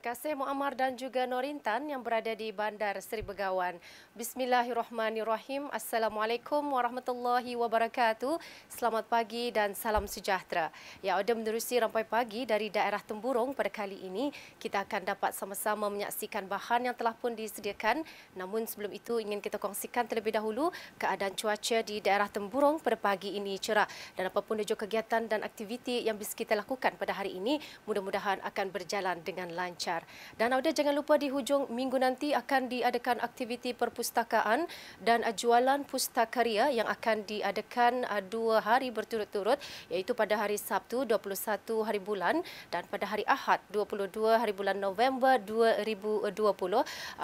kasih Muammar dan juga Norintan yang berada di Bandar Seri Begawan. Bismillahirrahmanirrahim. Assalamualaikum warahmatullahi wabarakatuh. Selamat pagi dan salam sejahtera. Ya, ada menerusi rampai pagi dari daerah Temburong pada kali ini. Kita akan dapat sama-sama menyaksikan bahan yang telah pun disediakan. Namun sebelum itu ingin kita kongsikan terlebih dahulu keadaan cuaca di daerah Temburong pada pagi ini cerah. Dan apapun juga kegiatan dan aktiviti yang bisa kita lakukan pada hari ini, mudah-mudahan akan berjalan dengan lancar. Dan Auda, jangan lupa di hujung minggu nanti akan diadakan aktiviti perpustakaan dan jualan pustakaria yang akan diadakan 2 hari berturut-turut, iaitu pada hari Sabtu 21 hari bulan dan pada hari Ahad 22 hari bulan November 2020,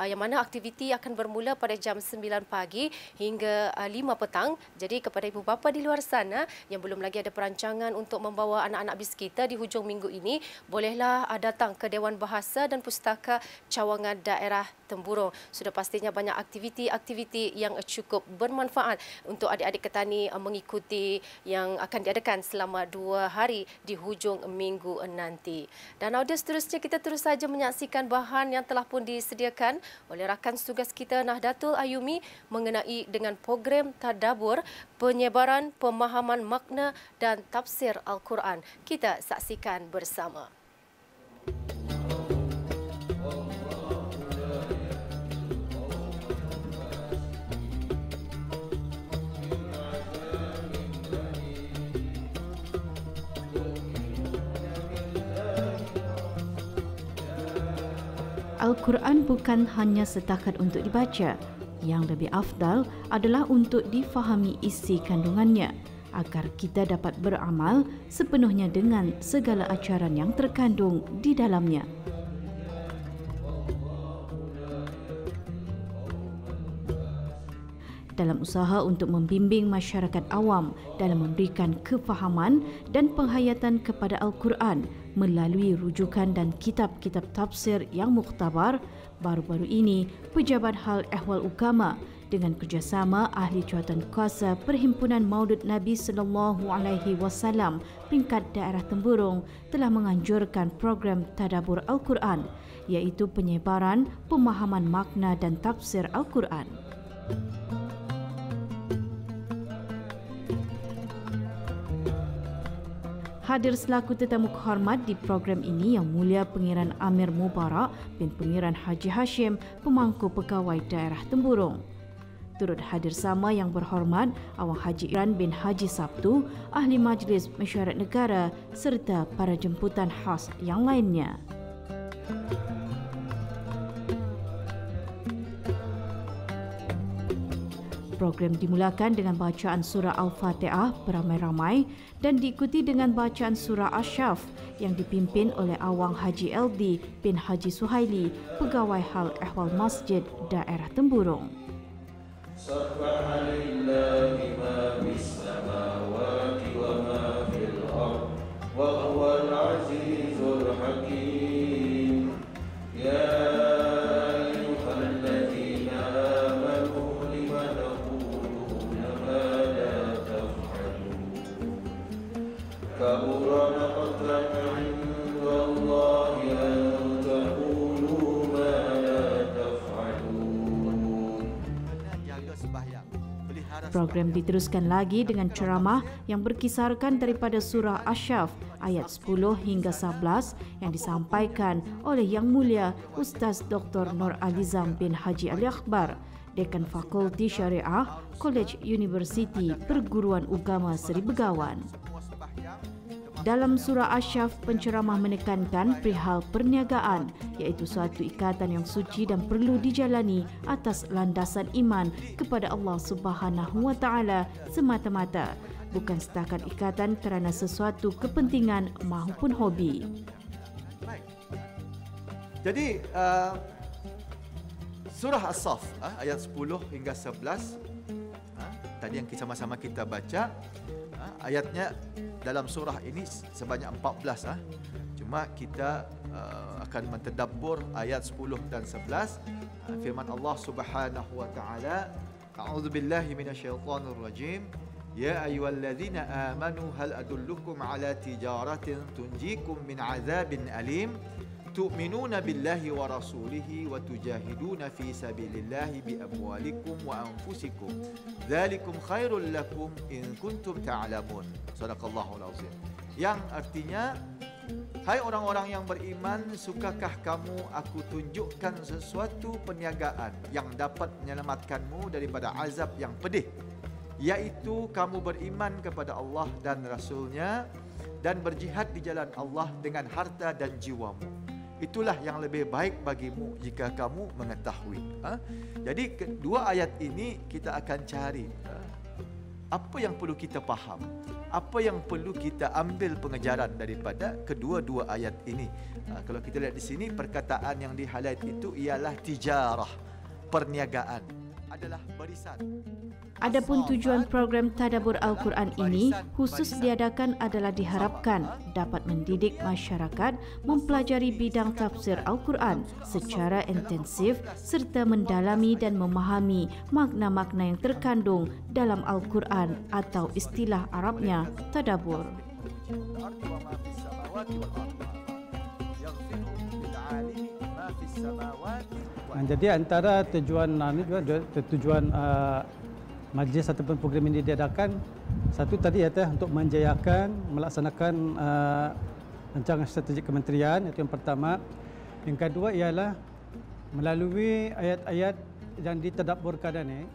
yang mana aktiviti akan bermula pada jam 9 pagi hingga 5 petang. Jadi kepada ibu bapa di luar sana yang belum lagi ada perancangan untuk membawa anak-anak bis kita di hujung minggu ini, bolehlah datang ke Dewan Bahasa dan Pustaka Cawangan Daerah Temburong. Sudah pastinya banyak aktiviti-aktiviti yang cukup bermanfaat untuk adik-adik petani mengikuti yang akan diadakan selama 2 hari di hujung minggu nanti. Dan audiens, seterusnya kita terus saja menyaksikan bahan yang telah pun disediakan oleh rakan tugas kita Nahdlatul Ayumi mengenai dengan program tadabbur, penyebaran pemahaman makna dan tafsir Al-Quran. Kita saksikan bersama. Al-Quran bukan hanya setakat untuk dibaca. Yang lebih afdal adalah untuk difahami isi kandungannya agar kita dapat beramal sepenuhnya dengan segala ajaran yang terkandung di dalamnya. Dalam usaha untuk membimbing masyarakat awam dalam memberikan kefahaman dan penghayatan kepada Al-Quran melalui rujukan dan kitab-kitab tafsir yang muktabar, baru-baru ini Pejabat Hal Ehwal Ugama dengan kerjasama Ahli Jawatan Kuasa Perhimpunan Maulid Nabi SAW peringkat daerah Temburong telah menganjurkan program tadabbur Al-Quran, iaitu penyebaran pemahaman makna dan tafsir Al-Quran. Hadir selaku tetamu kehormat di program ini Yang Mulia Pengiran Amir Mubarak bin Pengiran Haji Hashim, pemangku pegawai daerah Temburong. Turut hadir sama Yang Berhormat Awang Haji Iran bin Haji Sabtu, Ahli Majlis Mesyuarat Negara serta para jemputan khas yang lainnya. Program dimulakan dengan bacaan surah Al-Fatihah beramai-ramai dan diikuti dengan bacaan surah Asyaf yang dipimpin oleh Awang Haji LD bin Haji Suhaili, Pegawai Hal Ehwal Masjid Daerah Temburong. Subhanallahi ma fis samawati wa ma fil ardh wa huwal azizul hakim. Ya Program diteruskan lagi dengan ceramah yang berkisarkan daripada surah Asyaf ayat 10 hingga 11 yang disampaikan oleh Yang Mulia Ustaz Dr. Nur Alizam bin Haji Ali Akbar, Dekan Fakulti Syariah Kolej Universiti Perguruan Ugama Seri Begawan. Dalam surah Asyaf, penceramah menekankan perihal perniagaan, iaitu suatu ikatan yang suci dan perlu dijalani atas landasan iman kepada Allah Subhanahu wa Ta'ala semata-mata, bukan setakat ikatan kerana sesuatu kepentingan maupun hobi. Jadi surah As-Saff ayat 10 hingga 11 tadi yang sama-sama kita baca, ayatnya dalam surah ini sebanyak 14. Cuma kita akan mentadabbur ayat 10 dan 11. Firman Allah Subhanahu wa Ta'ala, A'udzubillahi minasyaitonir rajim. Ya ayyuhalladzina amanu hal adullukum ala tijaratin tunjikum min azabin alim tu'minuna billahi wa rasulihi wa tujahiduna fi sabilillahi bi amwalikum wa anfusikum dzalikum khairul lakum in kuntum ta'lamun. Sadaqallahul azim. Yang artinya, hai orang-orang yang beriman, sukakah kamu aku tunjukkan sesuatu perniagaan yang dapat menyelamatkanmu daripada azab yang pedih, iaitu kamu beriman kepada Allah dan Rasul-Nya dan berjihad di jalan Allah dengan harta dan jiwamu. Itulah yang lebih baik bagimu jika kamu mengetahui. Jadi kedua ayat ini kita akan cari apa yang perlu kita faham, apa yang perlu kita ambil pengajaran daripada kedua-dua ayat ini. Kalau kita lihat di sini, perkataan yang di-highlight itu ialah tijarah, perniagaan, adalah barisan. Adapun tujuan program Tadabbur Al-Quran ini khusus diadakan adalah diharapkan dapat mendidik masyarakat mempelajari bidang tafsir Al-Quran secara intensif serta mendalami dan memahami makna-makna yang terkandung dalam Al-Quran atau istilah Arabnya tadabbur. Jadi antara tujuan majlis ataupun program ini diadakan, satu tadi iaitu untuk menjayakan melaksanakan rancangan strategik kementerian, itu yang pertama. Yang kedua ialah melalui ayat-ayat yang ditadabburkan ini,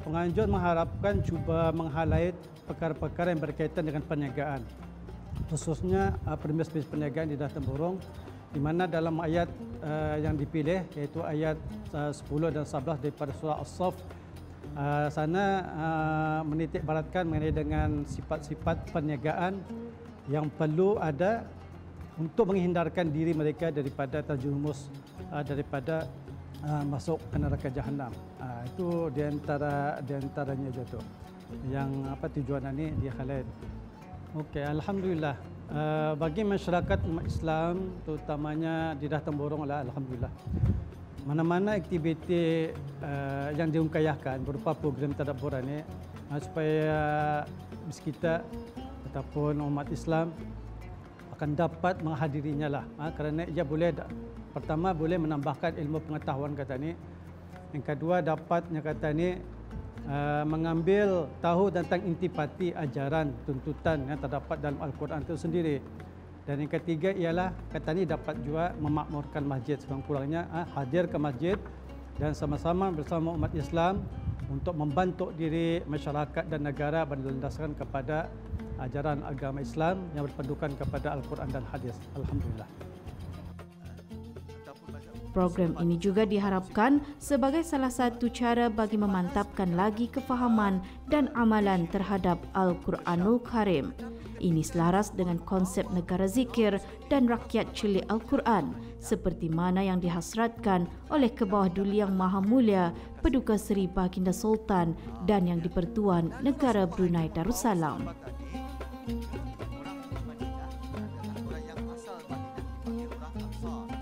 penganjur mengharapkan cuba meng-highlight perkara-perkara yang berkaitan dengan perniagaan, khususnya premis-premis perniagaan di dalam temburung, di mana dalam ayat yang dipilih iaitu ayat 10 dan 11 daripada surah As-Saff, sana menitik baratkan mengenai dengan sifat-sifat perniagaan yang perlu ada untuk menghindarkan diri mereka daripada terjerumus daripada masuk ke neraka Jahannam. Itu di antaranya juga tu yang tujuan ini di-highlight. Okey, alhamdulillah. Bagi masyarakat umat Islam, terutamanya di Dah Temburung, alhamdulillah, mana-mana aktiviti yang diungkayahkan berupa program tadabbur ini, supaya kita ataupun umat Islam akan dapat menghadirinya lah, kerana ia boleh, pertama boleh menambahkan ilmu pengetahuan kata ni, yang kedua dapatnya kata ni mengambil tahu tentang intipati ajaran tuntutan yang terdapat dalam Al-Quran itu sendiri, dan yang ketiga ialah kata ni dapat juga memakmurkan masjid, sekurang-kurangnya hadir ke masjid dan sama-sama bersama umat Islam untuk membantu diri masyarakat dan negara berlandaskan kepada ajaran agama Islam yang berpandukan kepada Al-Quran dan hadis. Alhamdulillah. Program ini juga diharapkan sebagai salah satu cara bagi memantapkan lagi kefahaman dan amalan terhadap Al-Quranul Karim. Ini selaras dengan konsep negara zikir dan rakyat celik Al-Quran seperti mana yang dihasratkan oleh Kebawah Duli Yang Maha Mulia Paduka Seri Baginda Sultan dan Yang di-Pertuan Negara Brunei Darussalam. Orang yang asal Madinah dipanggil orang Ansar.